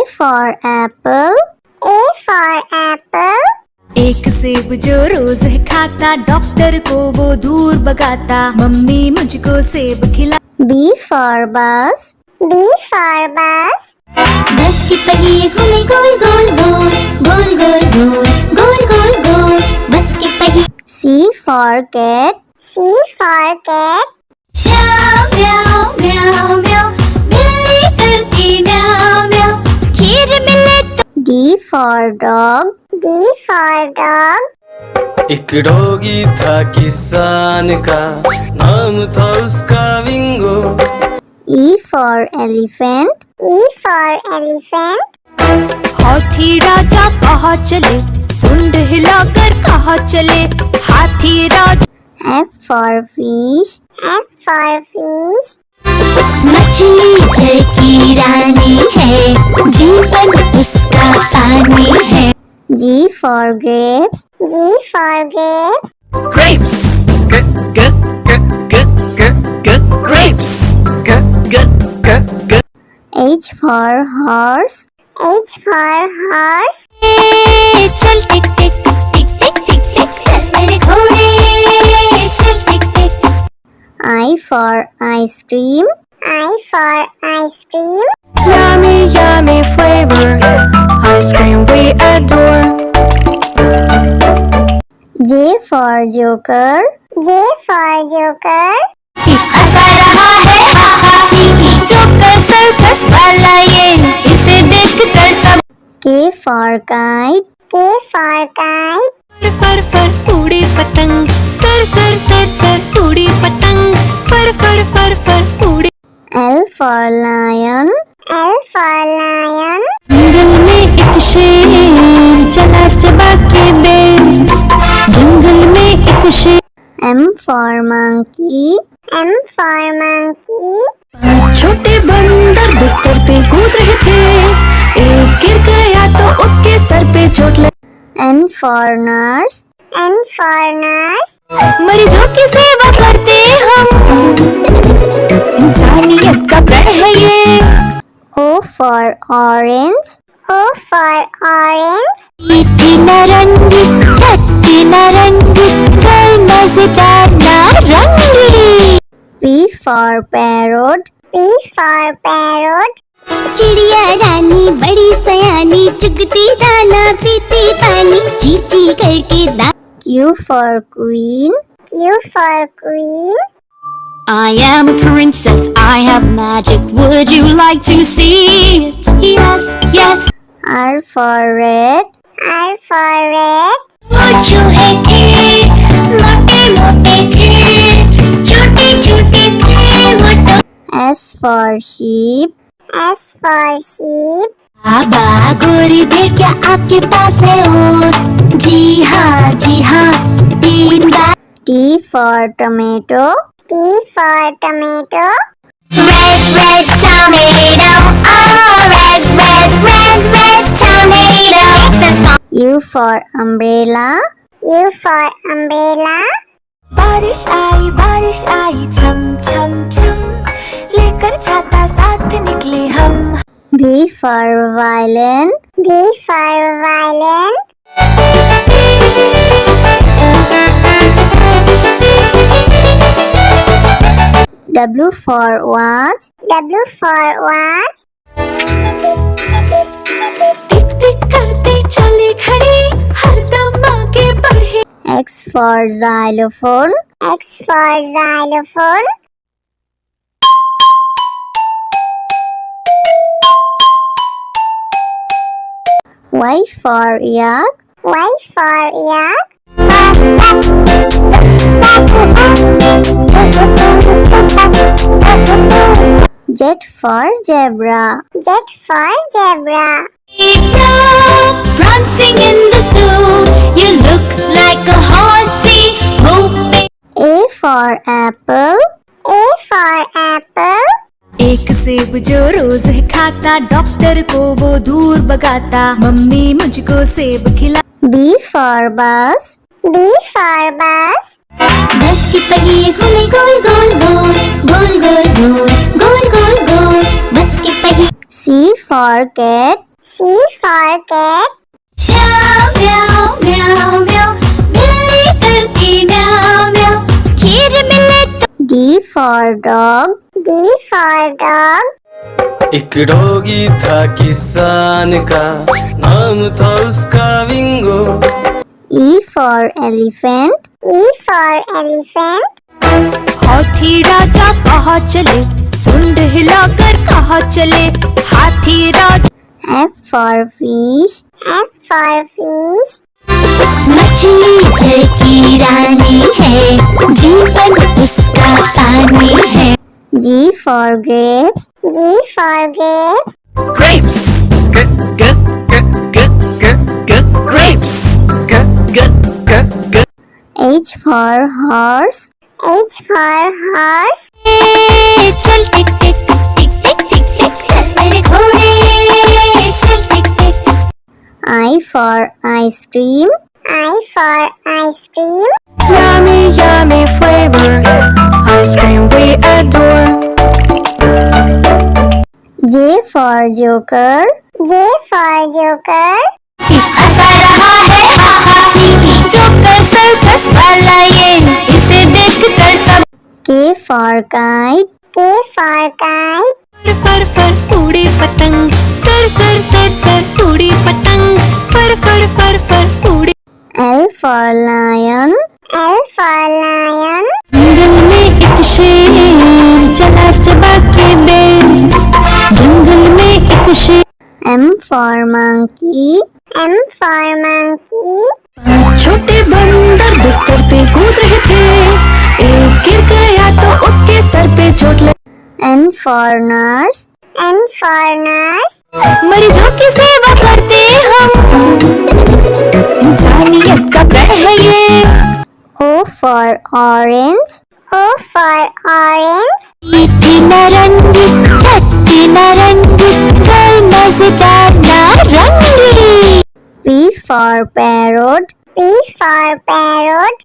for apple. A for apple. एक सेब जो रोज है खाता, डॉक्टर को वो दूर भगाता, मम्मी मुझको सेब खिला। B for bus. B for bus. बस के पहिए घूमे गोल गोल गोल, गोल गोल गोल, गोल गोल गोल, बस के पहिए। C for cat. C for cat. म्याऊ म्याऊ म्याऊ म्याऊ, बिल्ली करती म्याऊ म्याऊ, खीर मिले तो। D for dog. D for dog. एक डॉगी था किसान का, नाम था उसका विंगो। E for elephant. E for elephant. हाथी राजा कहाँ चले, सुंड हिलाकर कहाँ चले, हाथी राजा। F for fish. F for fish. मछली जल की रानी है, जीवन उसका पानी है। G for grapes. G for grapes. Grapes. Grapes. H for horse. H for horse. चल टिक टिक टिक टिक टिक टिक, चल मेरे घोड़े, चल टिक टिक। I for ice cream. I for ice cream. Yummy, yummy flavor, ice cream we adore. J for joker. J for joker. हंसा रहा है हा हा ही ही, joker circus वाला ये, इसे देखकर सब। K for kite. K for kite. फर फर उड़ी पतंग, सर सर सर सर उड़ी पतंग, फर फर फर फर उड़ी। L for lion. L for lion. जंगल में एक शेर चला चबा के दे, जंगल में एक शेर। M for monkey. M for monkey. छोटे बंदर बिस्तर पे कूद रहे थे, एक गिर गया तो उसके सर पे चोट लगी। N for nurse. N for nurse. मरीजों की सेवा करते हम, इंसानियत का प्रण है ये। O for orange. O for orange. मीठी नारंगी, खट्टी नारंगी, कल मजेदार नारंगी। P for parrot. P for parrot. चिड़िया रानी बड़ी सयानी, चुगती दाना पीती पानी, ची ची करके दा। Q for queen. Q for queen. I am a princess, I have magic, would you like to see it? Yes, yes. R for red. R for red. जो है थे, मोटे मोटे थे, छोटे छोटे थे वो तो। S for sheep. S for sheep. बाबा गोरी भेड़िया आपके पास है और, जी हाँ, 3 बार। T for tomato. T for tomato. Red, red tomato, oh, red, red, red, red tomato. That's my U for umbrella. U for umbrella. बारिश आई छम छम छम, लेकर छाता साथ निकले हम। V for violin. V for violin. W for watch. W for watch. टिक टिक करते चले घड़ी, हरदम आगे बढ़े। X for xylophone. X for xylophone. Y for yak. Y for yak. Z for zebra. Z for zebra. prancing in the zoo, you look like a horsey, hoping. A for apple. A for apple. एक सेब जो रोज है खाता, doctor को वो दूर भगाता, mummy मुझको सेब खिला। B for bus. B for bus. बस के पहिए घूमे गोल गोल गोल, गोल गोल गोल, गोल गोल गोल, बस के पहिए। C for cat. C for cat. म्याऊ म्याऊ म्याऊ म्याऊ बिल्ली करती म्याऊ म्याऊ खीर मिले तो D for dog. D for dog. एक डॉगी था किसान का, नाम था उसका विंगो। E for elephant. E for elephant. हाथी राजा कहाँ चले, सुंड हिलाकर कहाँ चले, हाथी राजा। F for fish. F for fish. मछली जल की रानी है, जीवन उसका पानी है। G for grapes. G for grapes. Grapes. Grapes. H for horse. H for horse. चल टिक टिक टिक टिक टिक टिक चल मेरे घोड़े चल टिक टिक। I for ice cream. I for ice cream. Yummy, yummy flavor, ice cream we adore. J for joker. J for joker. हंसा रहा है हा हा ही ही joker circus वाला ये इसे देखकर सब। K for kite. K for kite. फर फर उड़ी पतंग, सर सर सर सर उड़ी पतंग, फर फर फर फर उड़ी। L for lion. L for lion. जंगल में एक शेर चला चबा के दे, जंगल में एक शेर। M for monkey. M for monkey. छोटे बंदर बिस्तर पे कूद रहे थे, एक गिर गया तो उसके सर पे चोट लगी। N for nurse. N for nurse. मरीजों की सेवा करते हम, इंसानियत का प्रण है ये। O for orange. O for orange. मीठी नारंगी खट्टी नारंगी कोई मजेदार नारंगी। P for parrot. P for parrot.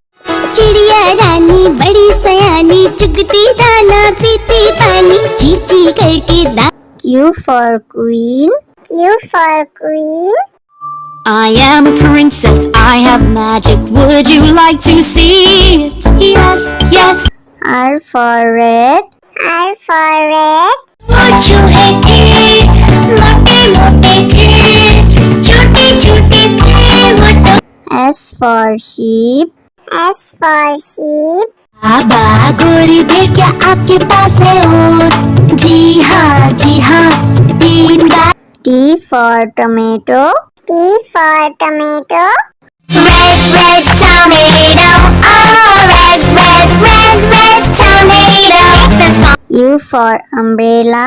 चिड़िया रानी बड़ी सयानी चुगती दाना पीती पानी चींची करके दा। Q for queen. Q for queen. I am a princess, I have magic, would you like to see it? Yes, yes. R for red. R for red. मोचू है थे, मोटे मोटे थे, छोटे छोटे थे वो तो। S for sheep. S for sheep. बाबा गोरी भेड़ क्या आपके पास है ऊँट? जी हाँ 3 बार। T for tomato. T for tomato. Red, red tomato, oh red, red, red, red tomato. That's fine. U for umbrella.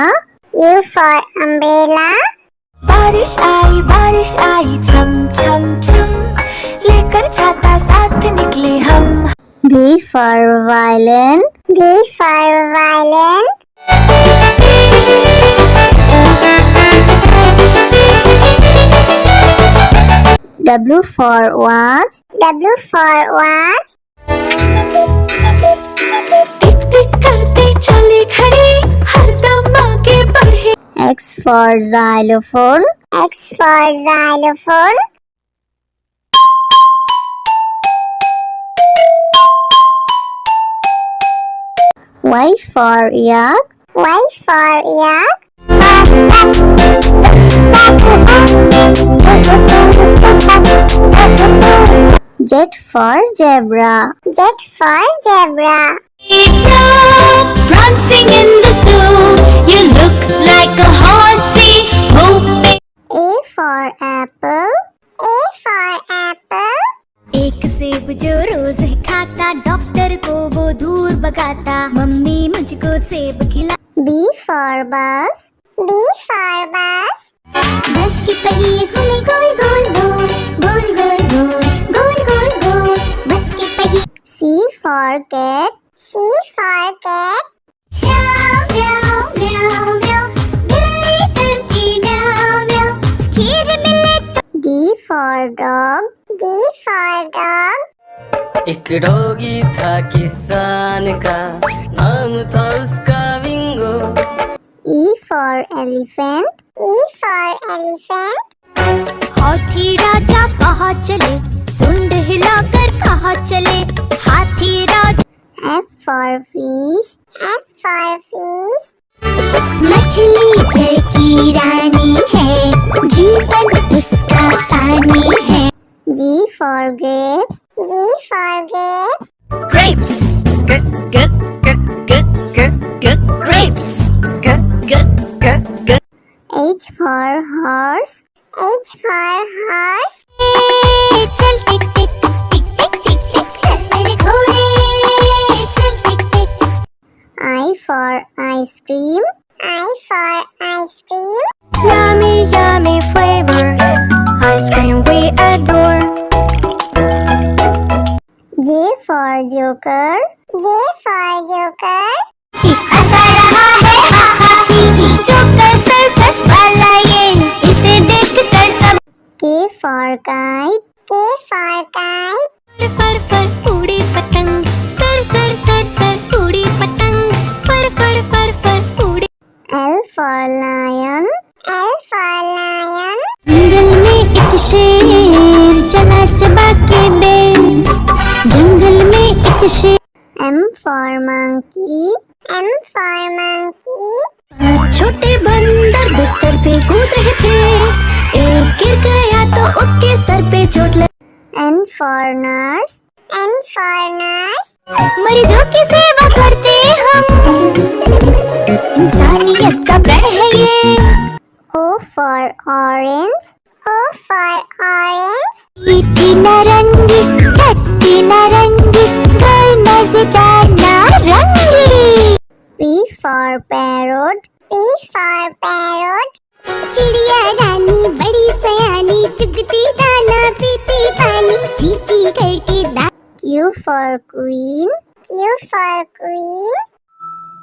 U for umbrella. बारिश आई छम छम छम, लेकर छाता साथ निकले हम। V for violin. V for violin. W for watch. W for watch. टिक टिक करते चले खड़े, हरदम आगे बढ़े। X for xylophone. X for xylophone. Y for yak. Y for yak. Z for zebra. Z for zebra. Prancing in the zoo, you look like a horsey whooping. A for apple. A for apple. एक सेब जो रोज खाता doctor को वो दूर भगाता mummy मुझको सेब खिला। B for bus. B for bus. बस की पहिए घूमे गोल गोल गोल गोल गोल गोल गोल गोल गोल बस की पहिए। C for cat. C for cat. म्याऊ म्याऊ म्याऊ म्याऊ बिल्ली करती म्याऊ म्याऊ खीर मिले तो। D for dog. D for dog. एक डॉगी था किसान का, नाम था उसका विंगो। E for elephant. E for elephant. हाथी राजा कहाँ चले, सुंड हिलाकर कहाँ चले, हाथी राजा। F for fish. F for fish. मछली जल की रानी है, जीवन उसका पानी है। G for grapes. G for grapes. Grapes, grapes, H for horse. H for horse. चल टिक टिक टिक टिक टिक टिक चल मेरे घोड़े, चल टिक टिक। I for ice cream. I for ice cream. Yummy, yummy flavor, ice cream we adore. J for joker. J for joker. हंसा रहा है हा हा ही ही, joker circus वाला ये, इसे देख कर सब। K for kite. K for kite. फर फर उड़ी पतंग, सर सर सर सर उड़ी पतंग, फर फर फर फर उड़ी। L for lion. L for lion. जंगल में एक शेर चला चबा के दे, जंगल में एक शेर। M for monkey. M for monkey. छोटे बंदर बिस्तर पे कूद रहे थे, एक गिर गया तो उसके सर पे चोट लगी। N for nurse. N for nurse. मरीजों की सेवा करते हम, इंसानियत का प्रण है ये। O for orange. O for orange. मीठी नारंगी, खट्टी नारंगी, कोई मजेदार नारंगी। P for parrot. P for parrot. चिड़िया रानी बड़ी सयानी, चुगती दाना पीती पानी, चींची करके दा। Q for queen. Q for queen.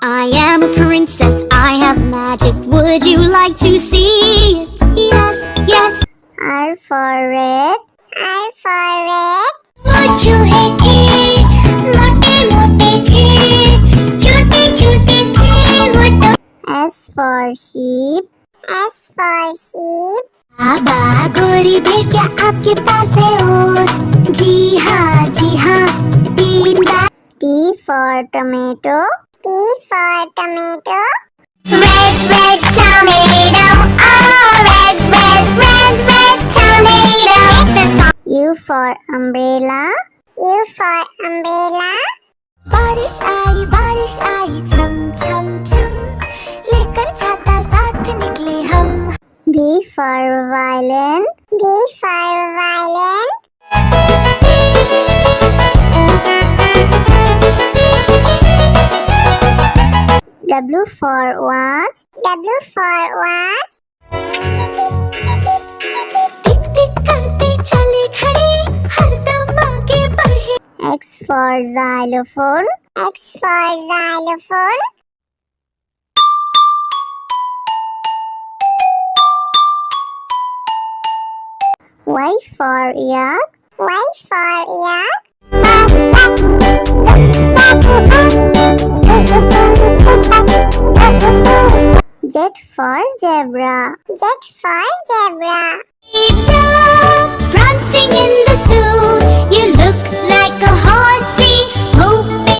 I am a princess, I have magic, would you like to see it? Yes, yes. R for red. R for red. वो चूहे थे, मोटे मोटे थे, छोटे छोटे थे वो तो। S for sheep. S for sheep. बाबा गोरी भेड़िया आपके पास है और, जी हाँ 3 बार। T for tomato. T for tomato. Red, red tomato, oh red, red, red, red tomato. That's my U for umbrella. U for umbrella. बारिश आई छम छम छम, लेकर छाता साथ निकले हम। V for violin. V for violin. W for watch. W for watch. टिक टिक करते चले खड़े, हरदम आगे बढ़े। X for xylophone. X for xylophone. Y for yak. Y for yak. Z for zebra. Z for zebra. Prancing in the zoo, you look like a horse